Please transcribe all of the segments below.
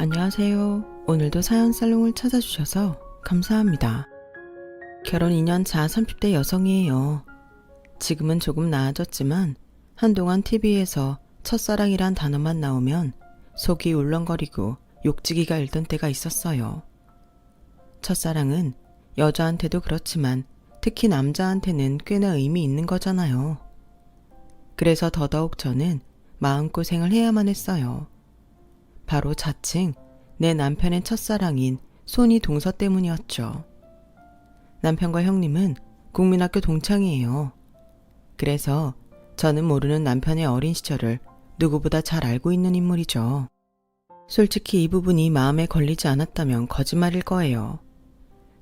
안녕하세요. 오늘도 사연 살롱을 찾아주셔서 감사합니다. 결혼 2년 차 30대 여성이에요. 지금은 조금 나아졌지만 한동안 TV에서 첫사랑이란 단어만 나오면 속이 울렁거리고 욕지기가 일던 때가 있었어요. 첫사랑은 여자한테도 그렇지만 특히 남자한테는 꽤나 의미 있는 거잖아요. 그래서 더더욱 저는 마음고생을 해야만 했어요. 바로 자칭 내 남편의 첫사랑인 손이 동서 때문이었죠. 남편과 형님은 국민학교 동창이에요. 그래서 저는 모르는 남편의 어린 시절을 누구보다 잘 알고 있는 인물이죠. 솔직히 이 부분이 마음에 걸리지 않았다면 거짓말일 거예요.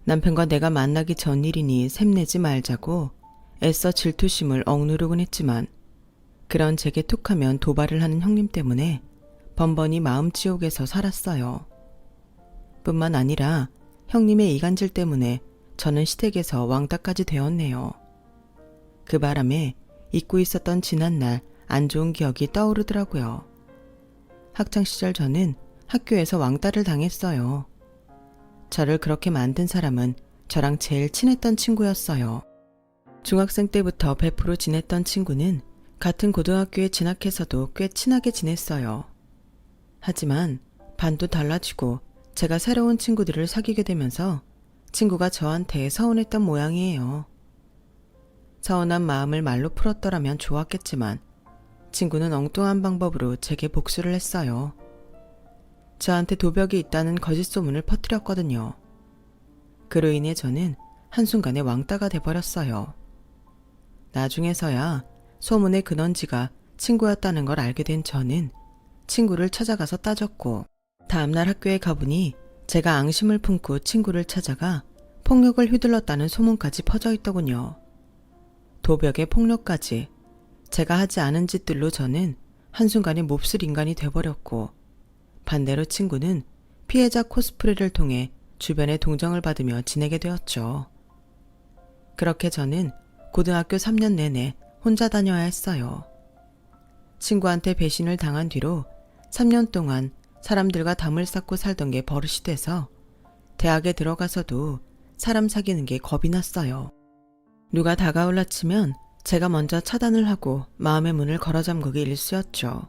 남편과 내가 만나기 전 일이니 샘내지 말자고 애써 질투심을 억누르곤 했지만 그런 제게 툭하면 도발을 하는 형님 때문에 번번이 마음지옥에서 살았어요. 뿐만 아니라 형님의 이간질 때문에 저는 시댁에서 왕따까지 되었네요. 그 바람에 잊고 있었던 지난날 안 좋은 기억이 떠오르더라고요. 학창시절 저는 학교에서 왕따를 당했어요. 저를 그렇게 만든 사람은 저랑 제일 친했던 친구였어요. 중학생 때부터 베프로 지냈던 친구는 같은 고등학교에 진학해서도 꽤 친하게 지냈어요. 하지만 반도 달라지고 제가 새로운 친구들을 사귀게 되면서 친구가 저한테 서운했던 모양이에요. 서운한 마음을 말로 풀었더라면 좋았겠지만 친구는 엉뚱한 방법으로 제게 복수를 했어요. 저한테 도벽이 있다는 거짓 소문을 퍼뜨렸거든요. 그로 인해 저는 한순간에 왕따가 돼버렸어요. 나중에서야 소문의 근원지가 친구였다는 걸 알게 된 저는 친구를 찾아가서 따졌고 다음날 학교에 가보니 제가 앙심을 품고 친구를 찾아가 폭력을 휘둘렀다는 소문까지 퍼져 있더군요. 도벽에 폭력까지 제가 하지 않은 짓들로 저는 한순간에 몹쓸 인간이 돼버렸고 반대로 친구는 피해자 코스프레를 통해 주변의 동정을 받으며 지내게 되었죠. 그렇게 저는 고등학교 3년 내내 혼자 다녀야 했어요. 친구한테 배신을 당한 뒤로 3년 동안 사람들과 담을 쌓고 살던 게 버릇이 돼서 대학에 들어가서도 사람 사귀는 게 겁이 났어요. 누가 다가올라 치면 제가 먼저 차단을 하고 마음의 문을 걸어 잠그기 일쑤였죠.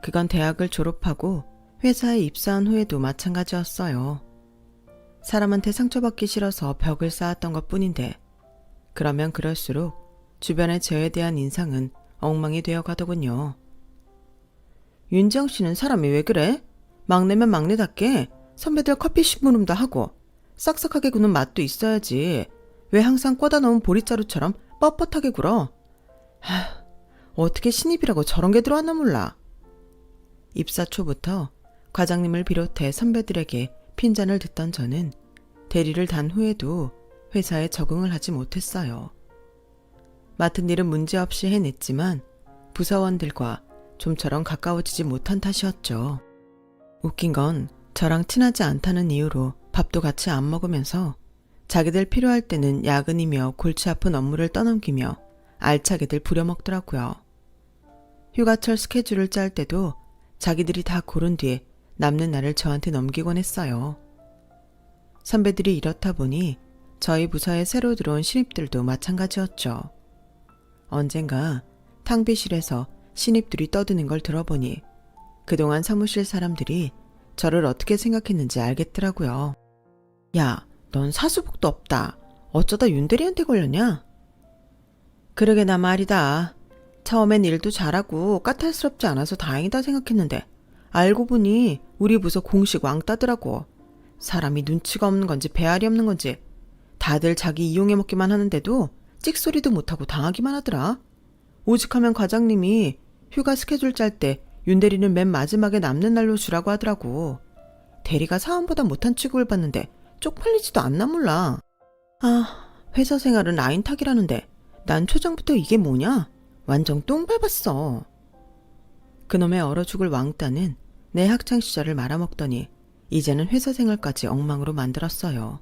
그건 대학을 졸업하고 회사에 입사한 후에도 마찬가지였어요. 사람한테 상처받기 싫어서 벽을 쌓았던 것 뿐인데 그러면 그럴수록 주변의 저에 대한 인상은 엉망이 되어 가더군요. 윤지영 씨는 사람이 왜 그래? 막내면 막내답게 선배들 커피 심부름도 하고 싹싹하게 구는 맛도 있어야지. 왜 항상 꽂아 놓은 보리자루처럼 뻣뻣하게 굴어? 어떻게 신입이라고 저런 게 들어왔나 몰라. 입사 초부터 과장님을 비롯해 선배들에게 핀잔을 듣던 저는 대리를 단 후에도 회사에 적응을 하지 못했어요. 맡은 일은 문제없이 해냈지만 부서원들과 좀처럼 가까워지지 못한 탓이었죠. 웃긴 건 저랑 친하지 않다는 이유로 밥도 같이 안 먹으면서 자기들 필요할 때는 야근이며 골치 아픈 업무를 떠넘기며 알차게들 부려먹더라고요. 휴가철 스케줄을 짤 때도 자기들이 다 고른 뒤에 남는 날을 저한테 넘기곤 했어요. 선배들이 이렇다 보니 저희 부서에 새로 들어온 신입들도 마찬가지였죠. 언젠가 탕비실에서 신입들이 떠드는 걸 들어보니 그동안 사무실 사람들이 저를 어떻게 생각했는지 알겠더라고요. 야, 넌 사수복도 없다. 어쩌다 윤대리한테 걸렸냐? 그러게나 말이다. 처음엔 일도 잘하고 까탈스럽지 않아서 다행이다 생각했는데 알고 보니 우리 부서 공식 왕따더라고. 사람이 눈치가 없는 건지 배알이 없는 건지 다들 자기 이용해 먹기만 하는데도 찍소리도 못하고 당하기만 하더라. 오직하면 과장님이 휴가 스케줄 짤 때 윤대리는 맨 마지막에 남는 날로 주라고 하더라고. 대리가 사원보다 못한 취급을 받는데 쪽팔리지도 않나 몰라. 회사 생활은 라인 타기라는데 난 초장부터 이게 뭐냐? 완전 똥 밟았어. 그놈의 얼어 죽을 왕따는 내 학창시절을 말아먹더니 이제는 회사 생활까지 엉망으로 만들었어요.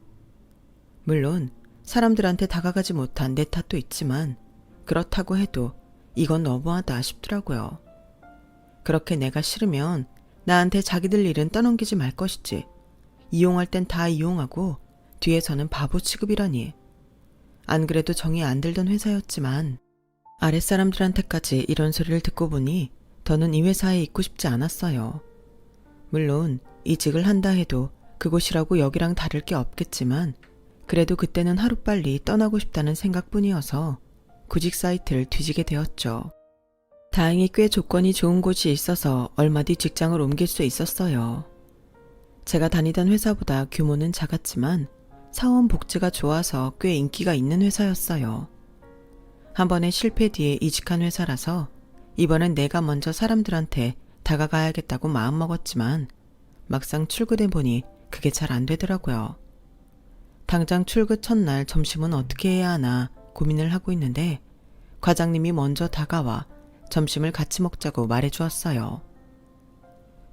물론 사람들한테 다가가지 못한 내 탓도 있지만 그렇다고 해도 이건 너무하다 싶더라고요. 그렇게 내가 싫으면 나한테 자기들 일은 떠넘기지 말 것이지. 이용할 땐 다 이용하고 뒤에서는 바보 취급이라니. 안 그래도 정이 안 들던 회사였지만 아랫사람들한테까지 이런 소리를 듣고 보니 더는 이 회사에 있고 싶지 않았어요. 물론 이직을 한다 해도 그곳이라고 여기랑 다를 게 없겠지만 그래도 그때는 하루빨리 떠나고 싶다는 생각뿐이어서 구직 사이트를 뒤지게 되었죠. 다행히 꽤 조건이 좋은 곳이 있어서 얼마 뒤 직장을 옮길 수 있었어요. 제가 다니던 회사보다 규모는 작았지만 사원 복지가 좋아서 꽤 인기가 있는 회사였어요. 한 번의 실패 뒤에 이직한 회사라서 이번엔 내가 먼저 사람들한테 다가가야겠다고 마음먹었지만 막상 출근해 보니 그게 잘 안 되더라고요. 당장 출근 첫날 점심은 어떻게 해야 하나 고민을 하고 있는데 과장님이 먼저 다가와 점심을 같이 먹자고 말해주었어요.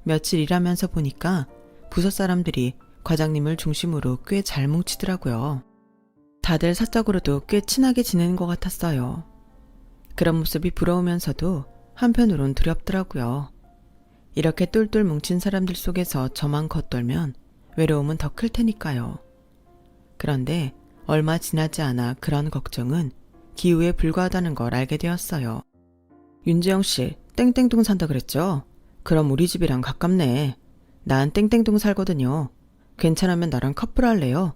며칠 일하면서 보니까 부서 사람들이 과장님을 중심으로 꽤 잘 뭉치더라고요. 다들 사적으로도 꽤 친하게 지내는 것 같았어요. 그런 모습이 부러우면서도 한편으론 두렵더라고요. 이렇게 똘똘 뭉친 사람들 속에서 저만 겉돌면 외로움은 더 클 테니까요. 그런데 얼마 지나지 않아 그런 걱정은 기우에 불과하다는 걸 알게 되었어요. 윤지영 씨, 땡땡동 산다 그랬죠? 그럼 우리 집이랑 가깝네. 난 땡땡동 살거든요. 괜찮으면 나랑 커플 할래요?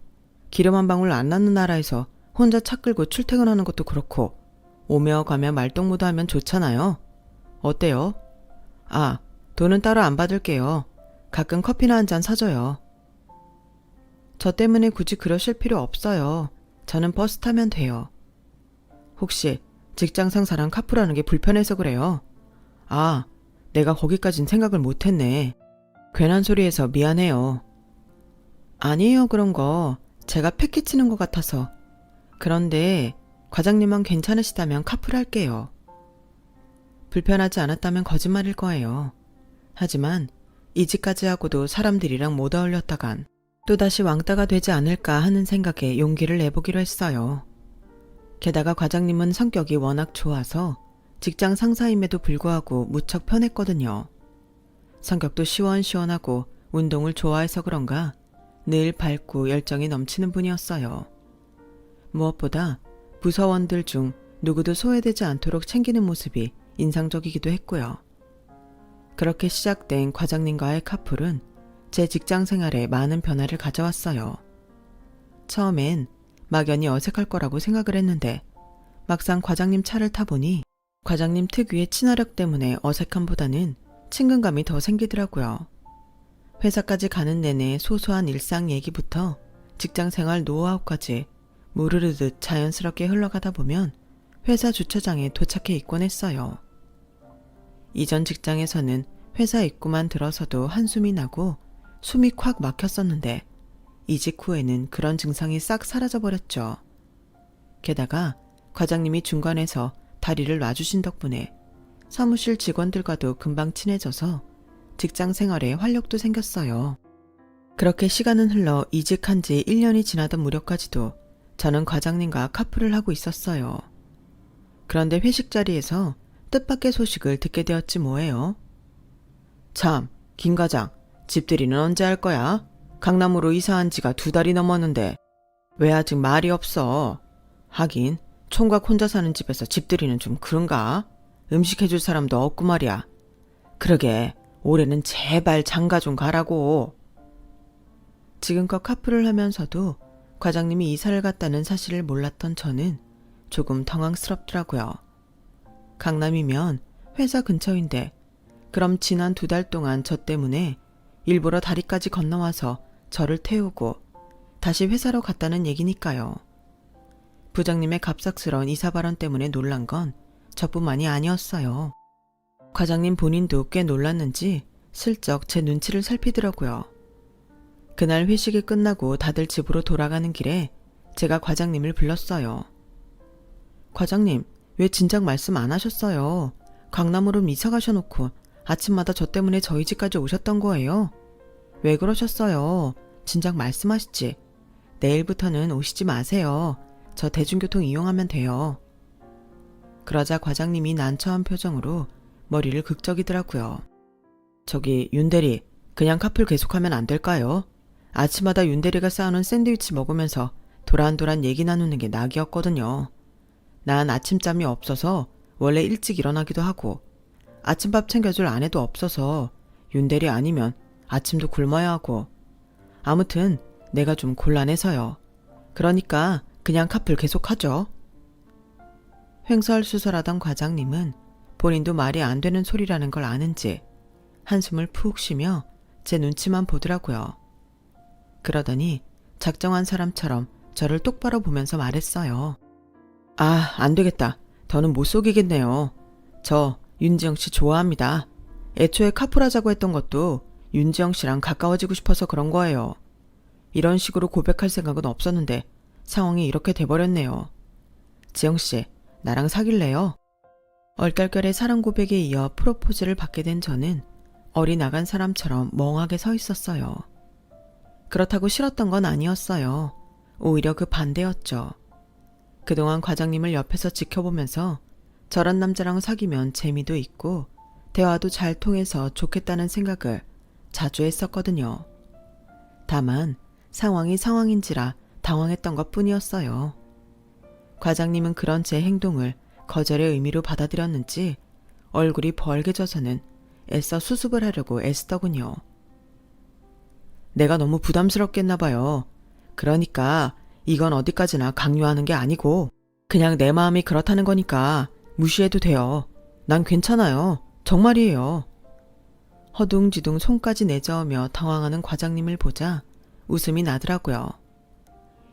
기름 한 방울 안 나는 나라에서 혼자 차 끌고 출퇴근하는 것도 그렇고 오며 가며 말동무도 하면 좋잖아요. 어때요? 아, 돈은 따로 안 받을게요. 가끔 커피나 한 잔 사줘요. 저 때문에 굳이 그러실 필요 없어요. 저는 버스 타면 돼요. 혹시 직장 상사랑 카풀하는 게 불편해서 그래요? 아, 내가 거기까진 생각을 못했네. 괜한 소리해서 미안해요. 아니에요, 그런 거. 제가 패키치는 것 같아서. 그런데 과장님만 괜찮으시다면 카풀할게요. 불편하지 않았다면 거짓말일 거예요. 하지만 이직까지 하고도 사람들이랑 못 어울렸다간 또다시 왕따가 되지 않을까 하는 생각에 용기를 내보기로 했어요. 게다가 과장님은 성격이 워낙 좋아서 직장 상사임에도 불구하고 무척 편했거든요. 성격도 시원시원하고 운동을 좋아해서 그런가 늘 밝고 열정이 넘치는 분이었어요. 무엇보다 부서원들 중 누구도 소외되지 않도록 챙기는 모습이 인상적이기도 했고요. 그렇게 시작된 과장님과의 카풀은 제 직장 생활에 많은 변화를 가져왔어요. 처음엔 막연히 어색할 거라고 생각을 했는데 막상 과장님 차를 타보니 과장님 특유의 친화력 때문에 어색함보다는 친근감이 더 생기더라고요. 회사까지 가는 내내 소소한 일상 얘기부터 직장 생활 노하우까지 무르르듯 자연스럽게 흘러가다 보면 회사 주차장에 도착해 있곤 했어요. 이전 직장에서는 회사 입구만 들어서도 한숨이 나고 숨이 콱 막혔었는데 이직 후에는 그런 증상이 싹 사라져버렸죠. 게다가 과장님이 중간에서 다리를 놔주신 덕분에 사무실 직원들과도 금방 친해져서 직장 생활에 활력도 생겼어요. 그렇게 시간은 흘러 이직한 지 1년이 지나던 무렵까지도 저는 과장님과 카풀을 하고 있었어요. 그런데 회식 자리에서 뜻밖의 소식을 듣게 되었지 뭐예요. 참, 김 과장, 집들이는 언제 할 거야? 강남으로 이사한 지가 2달이 넘었는데 왜 아직 말이 없어? 하긴 총각 혼자 사는 집에서 집들이는 좀 그런가? 음식 해줄 사람도 없고 말이야. 그러게 올해는 제발 장가 좀 가라고. 지금껏 카풀을 하면서도 과장님이 이사를 갔다는 사실을 몰랐던 저는 조금 당황스럽더라고요. 강남이면 회사 근처인데 그럼 지난 2달 동안 저 때문에 일부러 다리까지 건너와서 저를 태우고 다시 회사로 갔다는 얘기니까요. 부장님의 갑작스러운 이사 발언 때문에 놀란 건 저뿐만이 아니었어요. 과장님 본인도 꽤 놀랐는지 슬쩍 제 눈치를 살피더라고요. 그날 회식이 끝나고 다들 집으로 돌아가는 길에 제가 과장님을 불렀어요. 과장님, 왜 진작 말씀 안 하셨어요? 강남으로 이사 가셔놓고 아침마다 저 때문에 저희 집까지 오셨던 거예요? 왜 그러셨어요? 진작 말씀하시지. 내일부터는 오시지 마세요. 저 대중교통 이용하면 돼요. 그러자 과장님이 난처한 표정으로 머리를 극적이더라고요. 저기 윤대리, 그냥 카풀 계속하면 안 될까요? 아침마다 윤대리가 쌓아놓은 샌드위치 먹으면서 도란도란 얘기 나누는 게 낙이었거든요. 난 아침잠이 없어서 원래 일찍 일어나기도 하고 아침밥 챙겨줄 아내도 없어서 윤대리 아니면 아침도 굶어야 하고 아무튼 내가 좀 곤란해서요. 그러니까 그냥 카풀 계속하죠. 횡설수설하던 과장님은 본인도 말이 안 되는 소리라는 걸 아는지 한숨을 푹 쉬며 제 눈치만 보더라고요. 그러더니 작정한 사람처럼 저를 똑바로 보면서 말했어요. 아, 안 되겠다. 더는 못 속이겠네요. 저 윤지영 씨 좋아합니다. 애초에 카풀하자고 했던 것도 윤지영 씨랑 가까워지고 싶어서 그런 거예요. 이런 식으로 고백할 생각은 없었는데 상황이 이렇게 돼버렸네요. 지영 씨, 나랑 사귈래요? 얼떨결에 사랑 고백에 이어 프로포즈를 받게 된 저는 어리나간 사람처럼 멍하게 서 있었어요. 그렇다고 싫었던 건 아니었어요. 오히려 그 반대였죠. 그동안 과장님을 옆에서 지켜보면서 저런 남자랑 사귀면 재미도 있고 대화도 잘 통해서 좋겠다는 생각을 자주 했었거든요. 다만 상황이 상황인지라 당황했던 것 뿐이었어요. 과장님은 그런 제 행동을 거절의 의미로 받아들였는지 얼굴이 벌개져서는 애써 수습을 하려고 애쓰더군요. 내가 너무 부담스럽겠나 봐요. 그러니까 이건 어디까지나 강요하는 게 아니고 그냥 내 마음이 그렇다는 거니까 무시해도 돼요. 난 괜찮아요. 정말이에요. 허둥지둥 손까지 내저으며 당황하는 과장님을 보자 웃음이 나더라고요.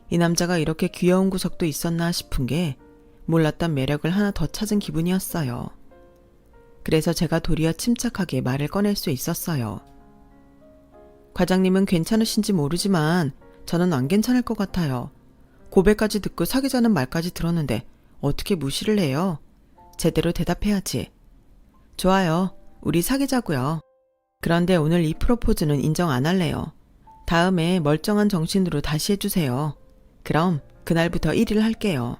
이 남자가 이렇게 귀여운 구석도 있었나 싶은 게 몰랐던 매력을 하나 더 찾은 기분이었어요. 그래서 제가 도리어 침착하게 말을 꺼낼 수 있었어요. 과장님은 괜찮으신지 모르지만 저는 안 괜찮을 것 같아요. 고백까지 듣고 사귀자는 말까지 들었는데 어떻게 무시를 해요? 제대로 대답해야지. 좋아요. 우리 사귀자고요. 그런데 오늘 이 프로포즈는 인정 안 할래요. 다음에 멀쩡한 정신으로 다시 해주세요. 그럼 그날부터 1일 할게요.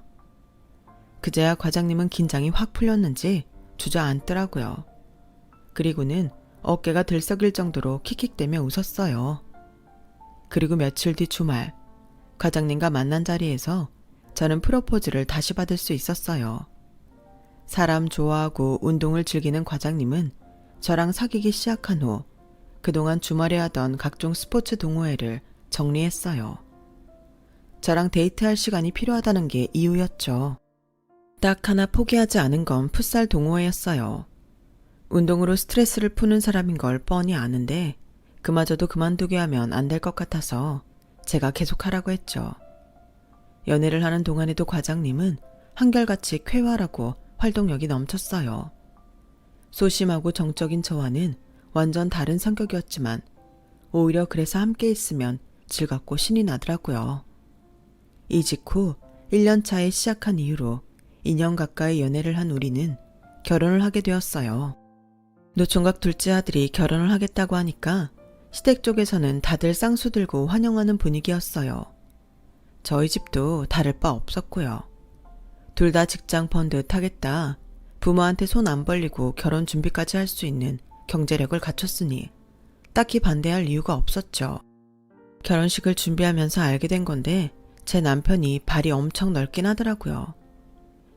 그제야 과장님은 긴장이 확 풀렸는지 주저앉더라고요. 그리고는 어깨가 들썩일 정도로 킥킥대며 웃었어요. 그리고 며칠 뒤 주말, 과장님과 만난 자리에서 저는 프로포즈를 다시 받을 수 있었어요. 사람 좋아하고 운동을 즐기는 과장님은 저랑 사귀기 시작한 후 그동안 주말에 하던 각종 스포츠 동호회를 정리했어요. 저랑 데이트할 시간이 필요하다는 게 이유였죠. 딱 하나 포기하지 않은 건 풋살 동호회였어요. 운동으로 스트레스를 푸는 사람인 걸 뻔히 아는데 그마저도 그만두게 하면 안 될 것 같아서 제가 계속하라고 했죠. 연애를 하는 동안에도 과장님은 한결같이 쾌활하고 활동력이 넘쳤어요. 소심하고 정적인 저와는 완전 다른 성격이었지만 오히려 그래서 함께 있으면 즐겁고 신이 나더라고요. 이직 후 1년 차에 시작한 이후로 2년 가까이 연애를 한 우리는 결혼을 하게 되었어요. 노총각 둘째 아들이 결혼을 하겠다고 하니까 시댁 쪽에서는 다들 쌍수 들고 환영하는 분위기였어요. 저희 집도 다를 바 없었고요. 둘 다 직장 번 듯 하겠다. 부모한테 손 안 벌리고 결혼 준비까지 할 수 있는 경제력을 갖췄으니 딱히 반대할 이유가 없었죠. 결혼식을 준비하면서 알게 된 건데 제 남편이 발이 엄청 넓긴 하더라고요.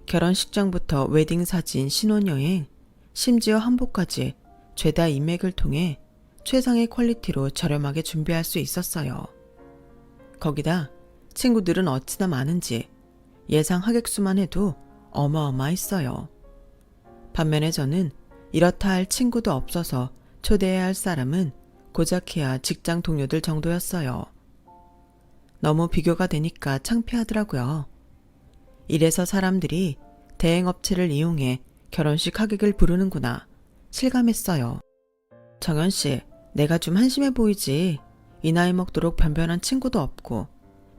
결혼식장부터 웨딩사진, 신혼여행, 심지어 한복까지 죄다 인맥을 통해 최상의 퀄리티로 저렴하게 준비할 수 있었어요. 거기다 친구들은 어찌나 많은지 예상 하객수만 해도 어마어마했어요. 반면에 저는 이렇다 할 친구도 없어서 초대해야 할 사람은 고작해야 직장 동료들 정도였어요. 너무 비교가 되니까 창피하더라고요. 이래서 사람들이 대행업체를 이용해 결혼식 하객을 부르는구나 실감했어요. 정연씨, 내가 좀 한심해 보이지. 이 나이 먹도록 변변한 친구도 없고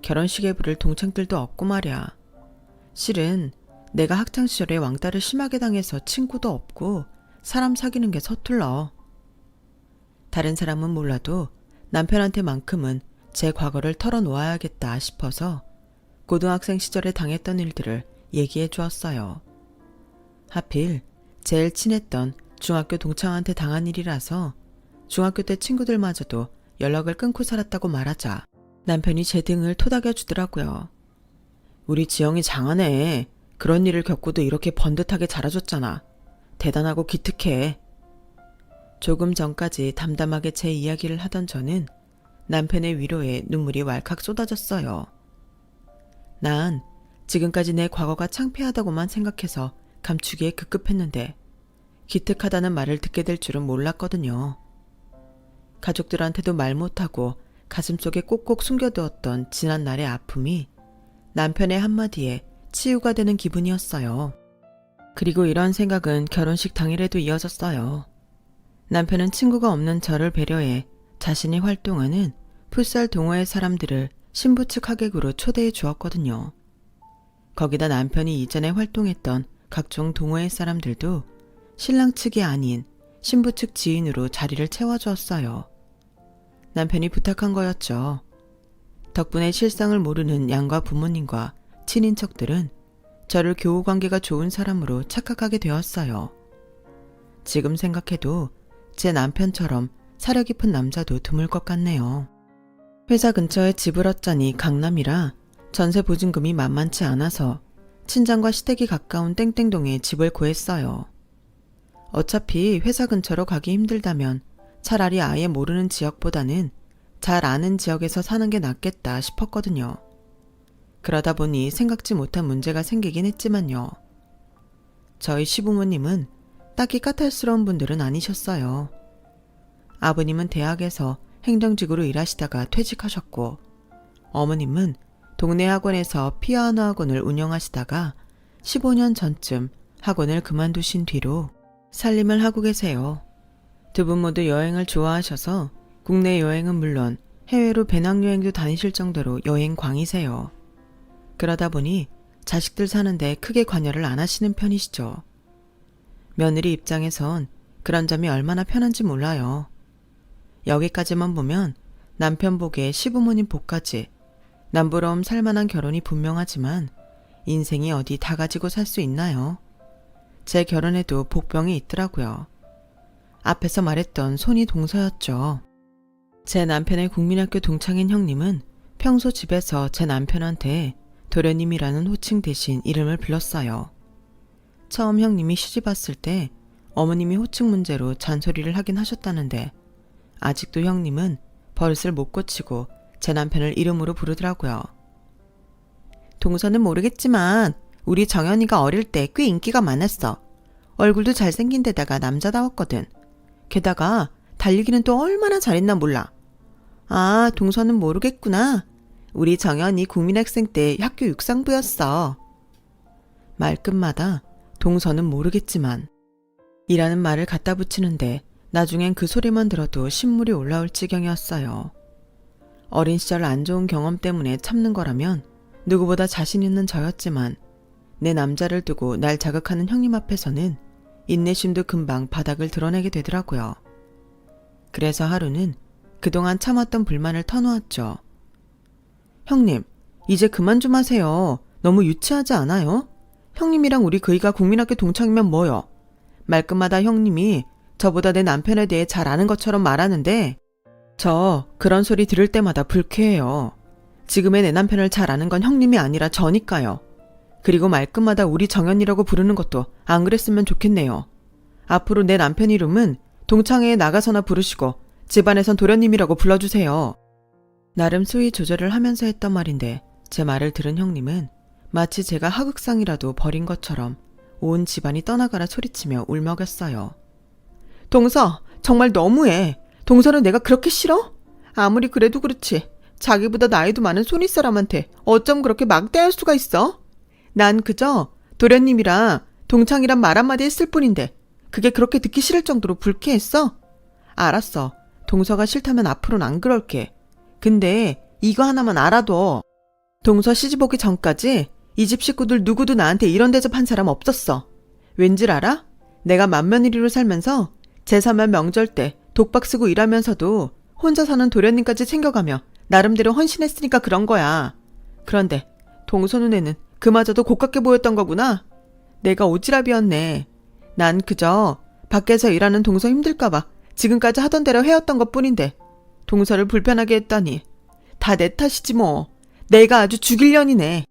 결혼식에 부를 동창들도 없고 말이야. 실은 내가 학창시절에 왕따를 심하게 당해서 친구도 없고 사람 사귀는 게 서툴러. 다른 사람은 몰라도 남편한테만큼은 제 과거를 털어놓아야겠다 싶어서 고등학생 시절에 당했던 일들을 얘기해 주었어요. 하필 제일 친했던 중학교 동창한테 당한 일이라서 중학교 때 친구들마저도 연락을 끊고 살았다고 말하자 남편이 제 등을 토닥여 주더라고요. 우리 지영이 장하네. 그런 일을 겪고도 이렇게 번듯하게 자라줬잖아. 대단하고 기특해. 조금 전까지 담담하게 제 이야기를 하던 저는 남편의 위로에 눈물이 왈칵 쏟아졌어요. 난 지금까지 내 과거가 창피하다고만 생각해서 감추기에 급급했는데 기특하다는 말을 듣게 될 줄은 몰랐거든요. 가족들한테도 말 못하고 가슴속에 꼭꼭 숨겨두었던 지난날의 아픔이 남편의 한마디에 치유가 되는 기분이었어요. 그리고 이런 생각은 결혼식 당일에도 이어졌어요. 남편은 친구가 없는 저를 배려해 자신이 활동하는 풋살 동호회 사람들을 신부 측 하객으로 초대해 주었거든요. 거기다 남편이 이전에 활동했던 각종 동호회 사람들도 신랑 측이 아닌 신부 측 지인으로 자리를 채워주었어요. 남편이 부탁한 거였죠. 덕분에 실상을 모르는 양가 부모님과 친인척들은 저를 교우관계가 좋은 사람으로 착각하게 되었어요. 지금 생각해도 제 남편처럼 사려 깊은 남자도 드물 것 같네요. 회사 근처에 집을 얻자니 강남이라 전세 보증금이 만만치 않아서 친정과 시댁이 가까운 땡땡동에 집을 구했어요. 어차피 회사 근처로 가기 힘들다면 차라리 아예 모르는 지역보다는 잘 아는 지역에서 사는 게 낫겠다 싶었거든요. 그러다 보니 생각지 못한 문제가 생기긴 했지만요. 저희 시부모님은 딱히 까탈스러운 분들은 아니셨어요. 아버님은 대학에서 행정직으로 일하시다가 퇴직하셨고 어머님은 동네 학원에서 피아노 학원을 운영하시다가 15년 전쯤 학원을 그만두신 뒤로 살림을 하고 계세요. 두 분 모두 여행을 좋아하셔서 국내 여행은 물론 해외로 배낭여행도 다니실 정도로 여행광이세요. 그러다 보니 자식들 사는데 크게 관여를 안 하시는 편이시죠. 며느리 입장에선 그런 점이 얼마나 편한지 몰라요. 여기까지만 보면 남편 복에 시부모님 복까지 남부러움 살만한 결혼이 분명하지만 인생이 어디 다 가지고 살 수 있나요? 제 결혼에도 복병이 있더라고요. 앞에서 말했던 손이 동서였죠. 제 남편의 국민학교 동창인 형님은 평소 집에서 제 남편한테 도련님이라는 호칭 대신 이름을 불렀어요. 처음 형님이 시집 왔을 때 어머님이 호칭 문제로 잔소리를 하긴 하셨다는데 아직도 형님은 버릇을 못 고치고 제 남편을 이름으로 부르더라고요. 동서는 모르겠지만 우리 정연이가 어릴 때 꽤 인기가 많았어. 얼굴도 잘생긴 데다가 남자다웠거든. 게다가 달리기는 또 얼마나 잘했나 몰라. 아, 동서는 모르겠구나. 우리 정연이 국민학생 때 학교 육상부였어. 말끝마다 동서는 모르겠지만 이라는 말을 갖다 붙이는데 나중엔 그 소리만 들어도 신물이 올라올 지경이었어요. 어린 시절 안 좋은 경험 때문에 참는 거라면 누구보다 자신 있는 저였지만 내 남자를 두고 날 자극하는 형님 앞에서는 인내심도 금방 바닥을 드러내게 되더라고요. 그래서 하루는 그동안 참았던 불만을 터놓았죠. 형님, 이제 그만 좀 하세요. 너무 유치하지 않아요? 형님이랑 우리 그이가 국민학교 동창이면 뭐요? 말끝마다 형님이 저보다 내 남편에 대해 잘 아는 것처럼 말하는데 저 그런 소리 들을 때마다 불쾌해요. 지금의 내 남편을 잘 아는 건 형님이 아니라 저니까요. 그리고 말끝마다 우리 정연이라고 부르는 것도 안 그랬으면 좋겠네요. 앞으로 내 남편 이름은 동창회에 나가서나 부르시고 집안에선 도련님이라고 불러주세요. 나름 수위 조절을 하면서 했던 말인데 제 말을 들은 형님은 마치 제가 하극상이라도 벌인 것처럼 온 집안이 떠나가라 소리치며 울먹였어요. 동서, 정말 너무해. 동서는 내가 그렇게 싫어? 아무리 그래도 그렇지. 자기보다 나이도 많은 손윗사람한테 어쩜 그렇게 막대할 수가 있어? 난 그저 도련님이랑 동창이란 말 한마디 했을 뿐인데 그게 그렇게 듣기 싫을 정도로 불쾌했어? 알았어. 동서가 싫다면 앞으로는 안 그럴게. 근데 이거 하나만 알아둬. 동서 시집 오기 전까지 이 집 식구들 누구도 나한테 이런 대접한 사람 없었어. 왠줄 알아? 내가 맏며느리로 살면서 제사면 명절 때 독박 쓰고 일하면서도 혼자 사는 도련님까지 챙겨가며 나름대로 헌신했으니까 그런 거야. 그런데 동서 눈에는 그마저도 고깝게 보였던 거구나. 내가 오지랖이었네. 난 그저 밖에서 일하는 동서 힘들까봐 지금까지 하던 대로 해왔던 것뿐인데 동서를 불편하게 했다니. 다 내 탓이지 뭐. 내가 아주 죽일 년이네.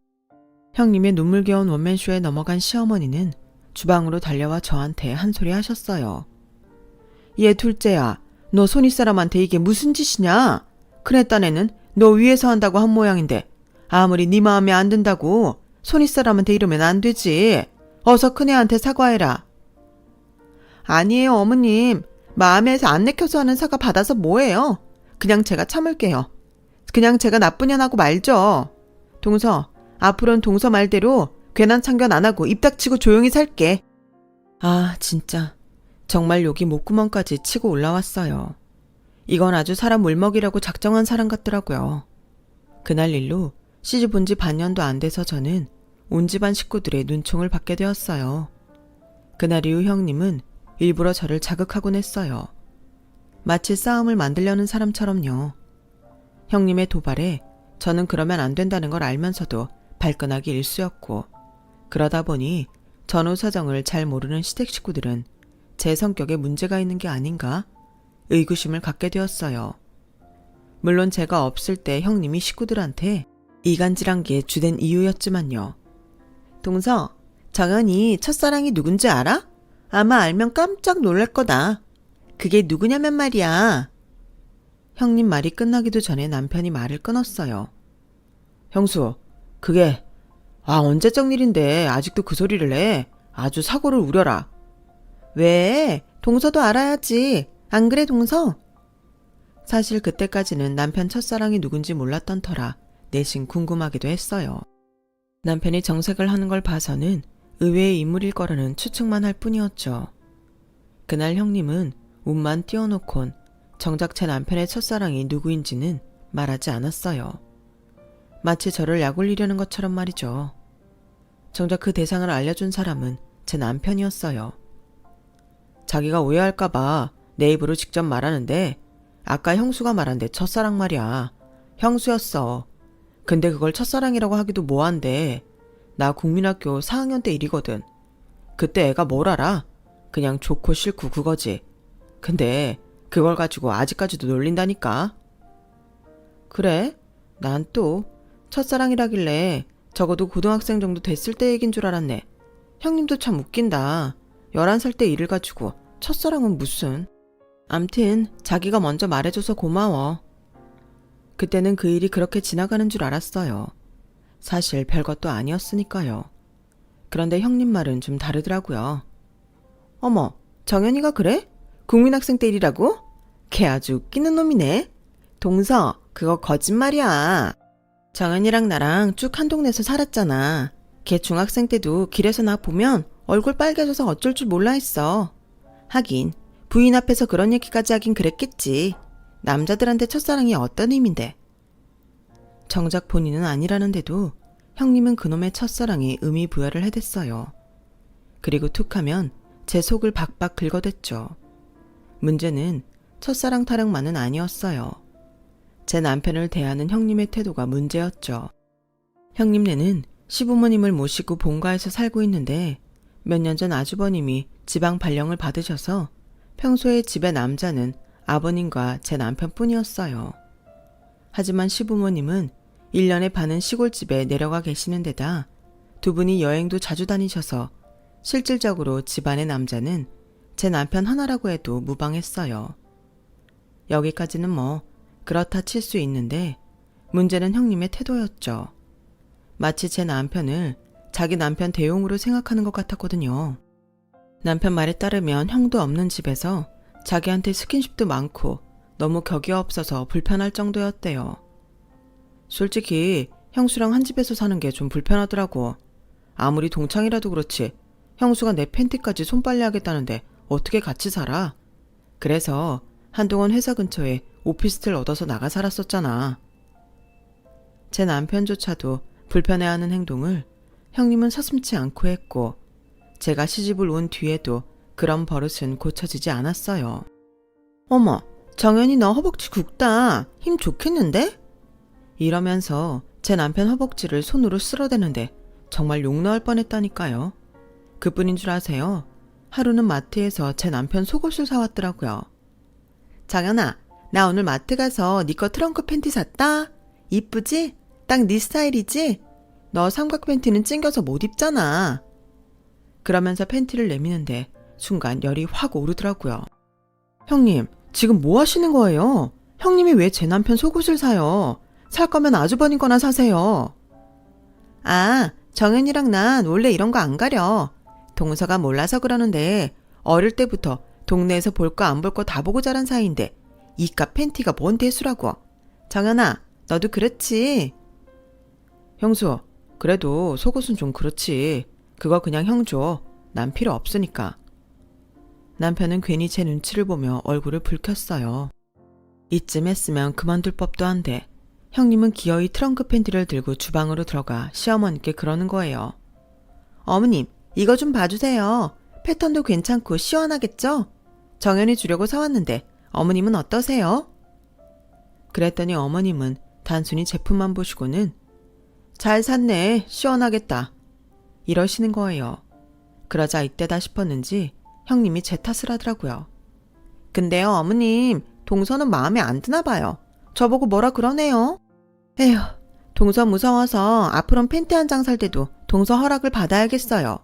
형님의 눈물겨운 원맨쇼에 넘어간 시어머니는 주방으로 달려와 저한테 한 소리 하셨어요. 얘 둘째야, 너 손윗사람한테 이게 무슨 짓이냐? 큰애 딴에는 너 위에서 한다고 한 모양인데 아무리 네 마음에 안 든다고 손윗사람한테 이러면 안 되지. 어서 큰애한테 사과해라. 아니에요, 어머님. 마음에서 안 내켜서 하는 사과 받아서 뭐해요? 그냥 제가 참을게요. 그냥 제가 나쁜 년 하고 말죠. 동서, 앞으로는 동서 말대로 괜한 참견 안 하고 입 닥치고 조용히 살게. 아, 진짜. 정말 욕이 목구멍까지 치고 올라왔어요. 이건 아주 사람 물먹이라고 작정한 사람 같더라고요. 그날 일로 시집 온 지 반년도 안 돼서 저는 온 집안 식구들의 눈총을 받게 되었어요. 그날 이후 형님은 일부러 저를 자극하곤 했어요. 마치 싸움을 만들려는 사람처럼요. 형님의 도발에 저는 그러면 안 된다는 걸 알면서도 발끈하기 일쑤였고, 그러다 보니 전후 사정을 잘 모르는 시댁 식구들은 제 성격에 문제가 있는 게 아닌가 의구심을 갖게 되었어요. 물론 제가 없을 때 형님이 식구들한테 이간질한 게 주된 이유였지만요. 동서, 정연이 첫사랑이 누군지 알아? 아마 알면 깜짝 놀랄 거다. 그게 누구냐면 말이야. 형님 말이 끝나기도 전에 남편이 말을 끊었어요. 형수, 그게 언제적 일인데 아직도 그 소리를 해. 아주 사고를 우려라. 왜? 동서도 알아야지. 안 그래, 동서? 사실 그때까지는 남편 첫사랑이 누군지 몰랐던 터라 내심 궁금하기도 했어요. 남편이 정색을 하는 걸 봐서는 의외의 인물일 거라는 추측만 할 뿐이었죠. 그날 형님은 웃만 띄워놓곤 정작 제 남편의 첫사랑이 누구인지는 말하지 않았어요. 마치 저를 약올리려는 것처럼 말이죠. 정작 그 대상을 알려준 사람은 제 남편이었어요. 자기가 오해할까봐 내 입으로 직접 말하는데 아까 형수가 말한 내 첫사랑 말이야. 형수였어. 근데 그걸 첫사랑이라고 하기도 뭐한데 나 국민학교 4학년 때 일이거든. 그때 애가 뭘 알아? 그냥 좋고 싫고 그거지. 근데 그걸 가지고 아직까지도 놀린다니까. 그래? 난 또 첫사랑이라길래 적어도 고등학생 정도 됐을 때 얘긴 줄 알았네. 형님도 참 웃긴다. 11살 때 일을 가지고 첫사랑은 무슨. 암튼 자기가 먼저 말해줘서 고마워. 그때는 그 일이 그렇게 지나가는 줄 알았어요. 사실 별것도 아니었으니까요. 그런데 형님 말은 좀 다르더라고요. 어머, 정연이가 그래? 국민학생 때 일이라고? 걔 아주 웃기는 놈이네. 동서, 그거 거짓말이야. 정연이랑 나랑 쭉 한 동네에서 살았잖아. 걔 중학생 때도 길에서 나 보면 얼굴 빨개져서 어쩔 줄 몰라 했어. 하긴 부인 앞에서 그런 얘기까지 하긴 그랬겠지. 남자들한테 첫사랑이 어떤 의미인데. 정작 본인은 아니라는데도 형님은 그놈의 첫사랑이 의미 부여를 해댔어요. 그리고 툭하면 제 속을 박박 긁어댔죠. 문제는 첫사랑 타령만은 아니었어요. 제 남편을 대하는 형님의 태도가 문제였죠. 형님네는 시부모님을 모시고 본가에서 살고 있는데 몇 년 전 아주버님이 지방 발령을 받으셔서 평소에 집의 남자는 아버님과 제 남편뿐이었어요. 하지만 시부모님은 1년에 반은 시골집에 내려가 계시는 데다 두 분이 여행도 자주 다니셔서 실질적으로 집안의 남자는 제 남편 하나라고 해도 무방했어요. 여기까지는 뭐 그렇다 칠 수 있는데 문제는 형님의 태도였죠. 마치 제 남편을 자기 남편 대용으로 생각하는 것 같았거든요. 남편 말에 따르면 형도 없는 집에서 자기한테 스킨십도 많고 너무 격이 없어서 불편할 정도였대요. 솔직히 형수랑 한 집에서 사는 게 좀 불편하더라고. 아무리 동창이라도 그렇지 형수가 내 팬티까지 손빨래 하겠다는데 어떻게 같이 살아? 그래서 한동안 회사 근처에 오피스텔 얻어서 나가 살았었잖아. 제 남편조차도 불편해하는 행동을 형님은 서슴지 않고 했고 제가 시집을 온 뒤에도 그런 버릇은 고쳐지지 않았어요. 어머, 정연이 너 허벅지 굵다. 힘 좋겠는데? 이러면서 제 남편 허벅지를 손으로 쓸어대는데 정말 욕 나올 뻔했다니까요. 그뿐인 줄 아세요? 하루는 마트에서 제 남편 속옷을 사왔더라고요. 정연아, 나 오늘 마트 가서 네 거 트렁크 팬티 샀다. 이쁘지? 딱 네 스타일이지? 너 삼각 팬티는 찡겨서 못 입잖아. 그러면서 팬티를 내미는데 순간 열이 확 오르더라고요. 형님, 지금 뭐 하시는 거예요? 형님이 왜 제 남편 속옷을 사요? 살 거면 아주버님 거나 사세요. 아, 정연이랑 난 원래 이런 거 안 가려. 동서가 몰라서 그러는데 어릴 때부터 동네에서 볼 거 안 볼 거 다 보고 자란 사이인데 이깟 팬티가 뭔 대수라고. 정연아, 너도 그렇지? 형수, 그래도 속옷은 좀 그렇지. 그거 그냥 형 줘. 난 필요 없으니까. 남편은 괜히 제 눈치를 보며 얼굴을 붉혔어요. 이쯤 했으면 그만둘 법도 한데 형님은 기어이 트렁크 팬티를 들고 주방으로 들어가 시어머니께 그러는 거예요. 어머님, 이거 좀 봐주세요. 패턴도 괜찮고 시원하겠죠? 정연이 주려고 사왔는데 어머님은 어떠세요? 그랬더니 어머님은 단순히 제품만 보시고는 잘 샀네, 시원하겠다, 이러시는 거예요. 그러자 이때다 싶었는지 형님이 제 탓을 하더라고요. 근데요, 어머님, 동서는 마음에 안 드나 봐요. 저보고 뭐라 그러네요. 에휴, 동서 무서워서 앞으로는 팬티 한 장 살 때도 동서 허락을 받아야겠어요.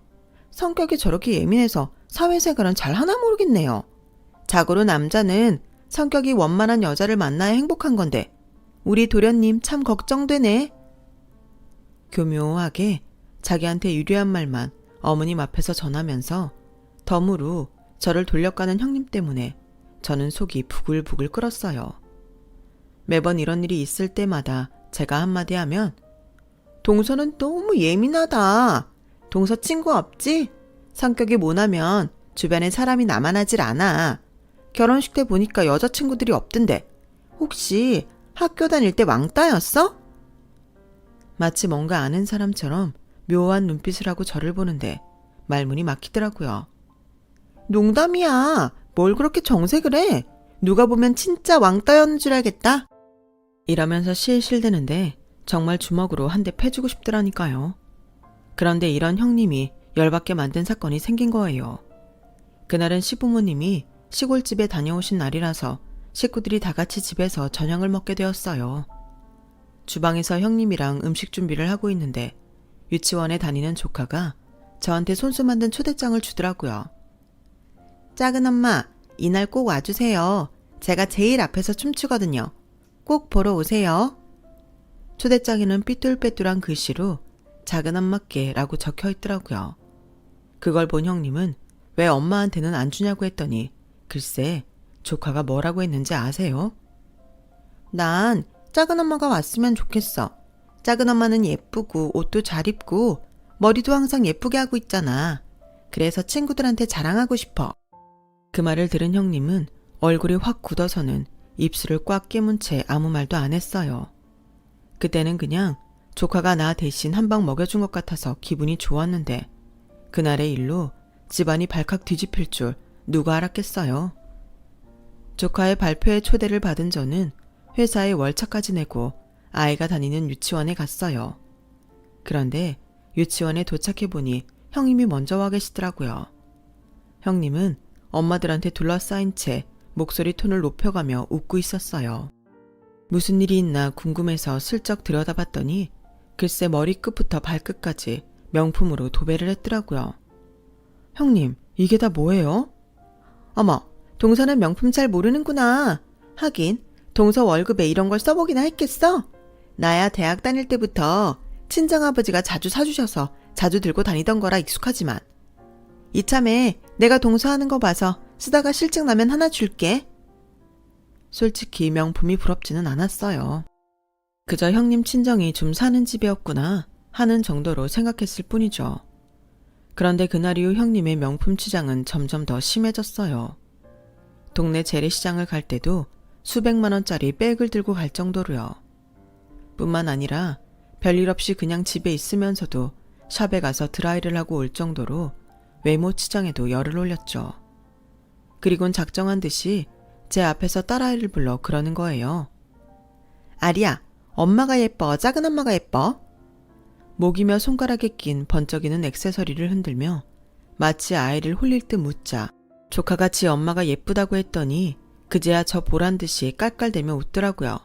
성격이 저렇게 예민해서 사회생활은 잘 하나 모르겠네요. 자고로 남자는 성격이 원만한 여자를 만나야 행복한 건데 우리 도련님 참 걱정되네. 교묘하게 자기한테 유리한 말만 어머님 앞에서 전하면서 덤으로 저를 돌려가는 형님 때문에 저는 속이 부글부글 끓었어요. 매번 이런 일이 있을 때마다 제가 한마디 하면 동서는 너무 예민하다. 동서 친구 없지? 성격이 모나면 주변에 사람이 나만하질 않아. 결혼식 때 보니까 여자친구들이 없던데 혹시 학교 다닐 때 왕따였어? 마치 뭔가 아는 사람처럼 묘한 눈빛을 하고 저를 보는데 말문이 막히더라고요. 농담이야. 뭘 그렇게 정색을 해? 누가 보면 진짜 왕따였는 줄 알겠다. 이러면서 실실대는데 정말 주먹으로 한 대 패주고 싶더라니까요. 그런데 이런 형님이 열받게 만든 사건이 생긴 거예요. 그날은 시부모님이 시골집에 다녀오신 날이라서 식구들이 다 같이 집에서 저녁을 먹게 되었어요. 주방에서 형님이랑 음식 준비를 하고 있는데 유치원에 다니는 조카가 저한테 손수 만든 초대장을 주더라고요. 작은 엄마, 이날 꼭 와주세요. 제가 제일 앞에서 춤추거든요. 꼭 보러 오세요. 초대장에는 삐뚤빼뚤한 글씨로 작은 엄마께라고 적혀 있더라고요. 그걸 본 형님은 왜 엄마한테는 안 주냐고 했더니 글쎄 조카가 뭐라고 했는지 아세요? 난 작은 엄마가 왔으면 좋겠어. 작은 엄마는 예쁘고 옷도 잘 입고 머리도 항상 예쁘게 하고 있잖아. 그래서 친구들한테 자랑하고 싶어. 그 말을 들은 형님은 얼굴이 확 굳어서는 입술을 꽉 깨문 채 아무 말도 안 했어요. 그때는 그냥 조카가 나 대신 한 방 먹여준 것 같아서 기분이 좋았는데 그날의 일로 집안이 발칵 뒤집힐 줄 누가 알았겠어요. 조카의 발표회 초대를 받은 저는 회사에 월차까지 내고 아이가 다니는 유치원에 갔어요. 그런데 유치원에 도착해보니 형님이 먼저 와 계시더라고요. 형님은 엄마들한테 둘러싸인 채 목소리 톤을 높여가며 웃고 있었어요. 무슨 일이 있나 궁금해서 슬쩍 들여다봤더니 글쎄 머리끝부터 발끝까지 명품으로 도배를 했더라고요. 형님, 이게 다 뭐예요? 어머, 동서는 명품 잘 모르는구나. 하긴 동서 월급에 이런 걸 써보기나 했겠어? 나야 대학 다닐 때부터 친정아버지가 자주 사주셔서 자주 들고 다니던 거라 익숙하지만 이참에 내가 동서 하는 거 봐서 쓰다가 실증 나면 하나 줄게. 솔직히 명품이 부럽지는 않았어요. 그저 형님 친정이 좀 사는 집이었구나 하는 정도로 생각했을 뿐이죠. 그런데 그날 이후 형님의 명품 취장은 점점 더 심해졌어요. 동네 재래시장을 갈 때도 수백만 원짜리 백을 들고 갈 정도로요. 뿐만 아니라 별일 없이 그냥 집에 있으면서도 샵에 가서 드라이를 하고 올 정도로 외모 치장에도 열을 올렸죠. 그리곤 작정한 듯이 제 앞에서 딸아이를 불러 그러는 거예요. 아리야, 엄마가 예뻐, 작은 엄마가 예뻐? 목이며 손가락에 낀 번쩍이는 액세서리를 흔들며 마치 아이를 홀릴 듯 묻자 조카가 지 엄마가 예쁘다고 했더니 그제야 저 보란 듯이 깔깔대며 웃더라고요.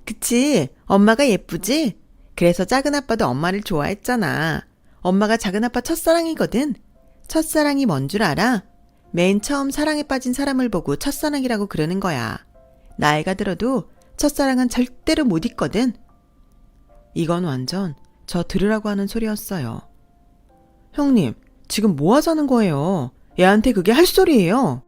그치? 엄마가 예쁘지? 그래서 작은 아빠도 엄마를 좋아했잖아. 엄마가 작은 아빠 첫사랑이거든. 첫사랑이 뭔 줄 알아? 맨 처음 사랑에 빠진 사람을 보고 첫사랑이라고 그러는 거야. 나이가 들어도 첫사랑은 절대로 못 잊거든. 이건 완전 저 들으라고 하는 소리였어요. 형님, 지금 뭐 하자는 거예요? 얘한테 그게 할 소리예요.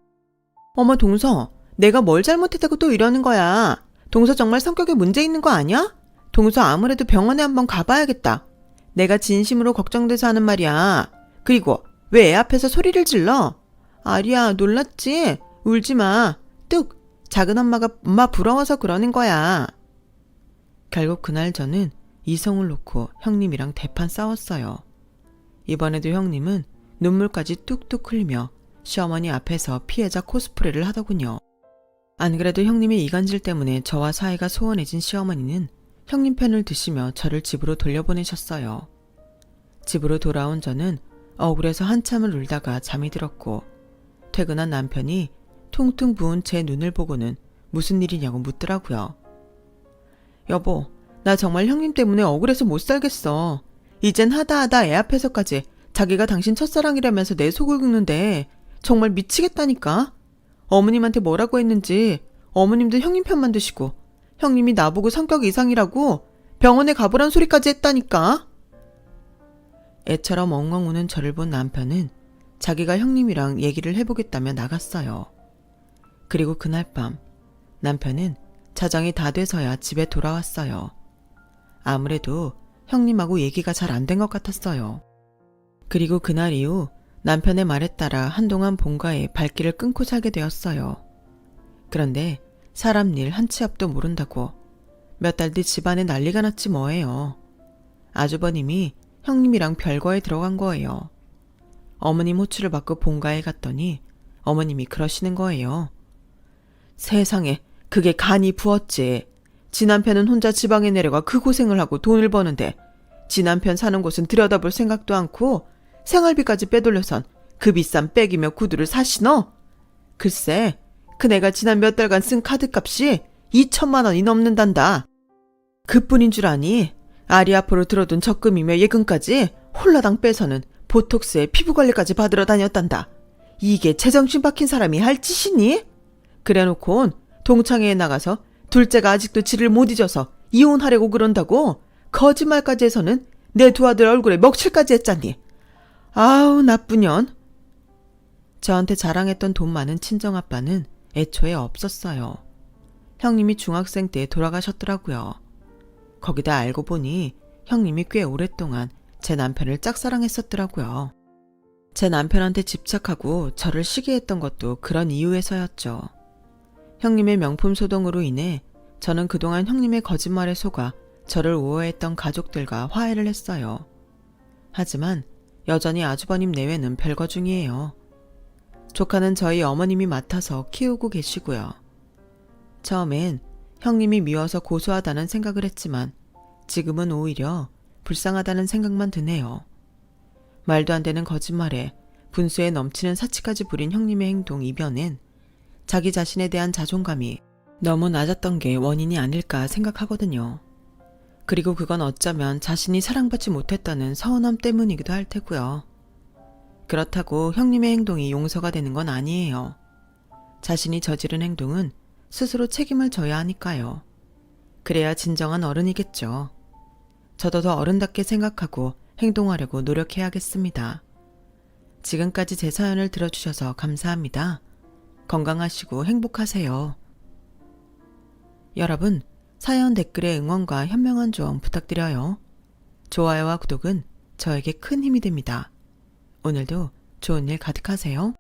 어머 동서, 내가 뭘 잘못했다고 또 이러는 거야. 동서 정말 성격에 문제 있는 거 아니야? 동서 아무래도 병원에 한번 가봐야겠다. 내가 진심으로 걱정돼서 하는 말이야. 그리고 왜 애 앞에서 소리를 질러? 아리야, 놀랐지? 울지 마. 뚝! 작은 엄마가 엄마 부러워서 그러는 거야. 결국 그날 저는 이성을 놓고 형님이랑 대판 싸웠어요. 이번에도 형님은 눈물까지 뚝뚝 흘리며 시어머니 앞에서 피해자 코스프레를 하더군요. 안 그래도 형님의 이간질 때문에 저와 사이가 소원해진 시어머니는 형님 편을 드시며 저를 집으로 돌려보내셨어요. 집으로 돌아온 저는 억울해서 한참을 울다가 잠이 들었고 퇴근한 남편이 퉁퉁 부은 제 눈을 보고는 무슨 일이냐고 묻더라고요. 여보, 나 정말 형님 때문에 억울해서 못 살겠어. 이젠 하다하다 애 앞에서까지 자기가 당신 첫사랑이라면서 내 속을 긁는데 정말 미치겠다니까. 어머님한테 뭐라고 했는지 어머님도 형님 편만 드시고 형님이 나보고 성격 이상이라고 병원에 가보란 소리까지 했다니까. 애처럼 엉엉 우는 저를 본 남편은 자기가 형님이랑 얘기를 해보겠다며 나갔어요. 그리고 그날 밤 남편은 자정이 다 돼서야 집에 돌아왔어요. 아무래도 형님하고 얘기가 잘 안 된 것 같았어요. 그리고 그날 이후 남편의 말에 따라 한동안 본가에 발길을 끊고 살게 되었어요. 그런데 사람 일 한 치 앞도 모른다고 몇 달 뒤 집안에 난리가 났지 뭐예요. 아주버님이 형님이랑 별거에 들어간 거예요. 어머님 호출을 받고 본가에 갔더니 어머님이 그러시는 거예요. 세상에, 그게 간이 부었지. 지 남편은 혼자 지방에 내려가 그 고생을 하고 돈을 버는데 지 남편 사는 곳은 들여다볼 생각도 않고 생활비까지 빼돌려선 그 비싼 백이며 구두를 사시너? 글쎄, 그네가 지난 몇 달간 쓴 카드값이 2천만 원이 넘는단다. 그뿐인 줄 아니? 아리 앞으로 들어둔 적금이며 예금까지 홀라당 빼서는 보톡스에 피부관리까지 받으러 다녔단다. 이게 제정신 박힌 사람이 할 짓이니? 그래놓곤 동창회에 나가서 둘째가 아직도 지를 못 잊어서 이혼하려고 그런다고 거짓말까지 해서는 내 두 아들 얼굴에 먹칠까지 했잖니. 아우, 나쁜 년. 저한테 자랑했던 돈 많은 친정아빠는 애초에 없었어요. 형님이 중학생 때 돌아가셨더라고요. 거기다 알고 보니 형님이 꽤 오랫동안 제 남편을 짝사랑했었더라고요. 제 남편한테 집착하고 저를 시기했던 것도 그런 이유에서였죠. 형님의 명품 소동으로 인해 저는 그동안 형님의 거짓말에 속아 저를 우호했던 가족들과 화해를 했어요. 하지만 여전히 아주버님 내외는 별거 중이에요. 조카는 저희 어머님이 맡아서 키우고 계시고요. 처음엔 형님이 미워서 고소하다는 생각을 했지만 지금은 오히려 불쌍하다는 생각만 드네요. 말도 안 되는 거짓말에 분수에 넘치는 사치까지 부린 형님의 행동 이변엔 자기 자신에 대한 자존감이 너무 낮았던 게 원인이 아닐까 생각하거든요. 그리고 그건 어쩌면 자신이 사랑받지 못했다는 서운함 때문이기도 할 테고요. 그렇다고 형님의 행동이 용서가 되는 건 아니에요. 자신이 저지른 행동은 스스로 책임을 져야 하니까요. 그래야 진정한 어른이겠죠. 저도 더 어른답게 생각하고 행동하려고 노력해야겠습니다. 지금까지 제 사연을 들어주셔서 감사합니다. 건강하시고 행복하세요. 여러분, 사연 댓글에 응원과 현명한 조언 부탁드려요. 좋아요와 구독은 저에게 큰 힘이 됩니다. 오늘도 좋은 일 가득하세요.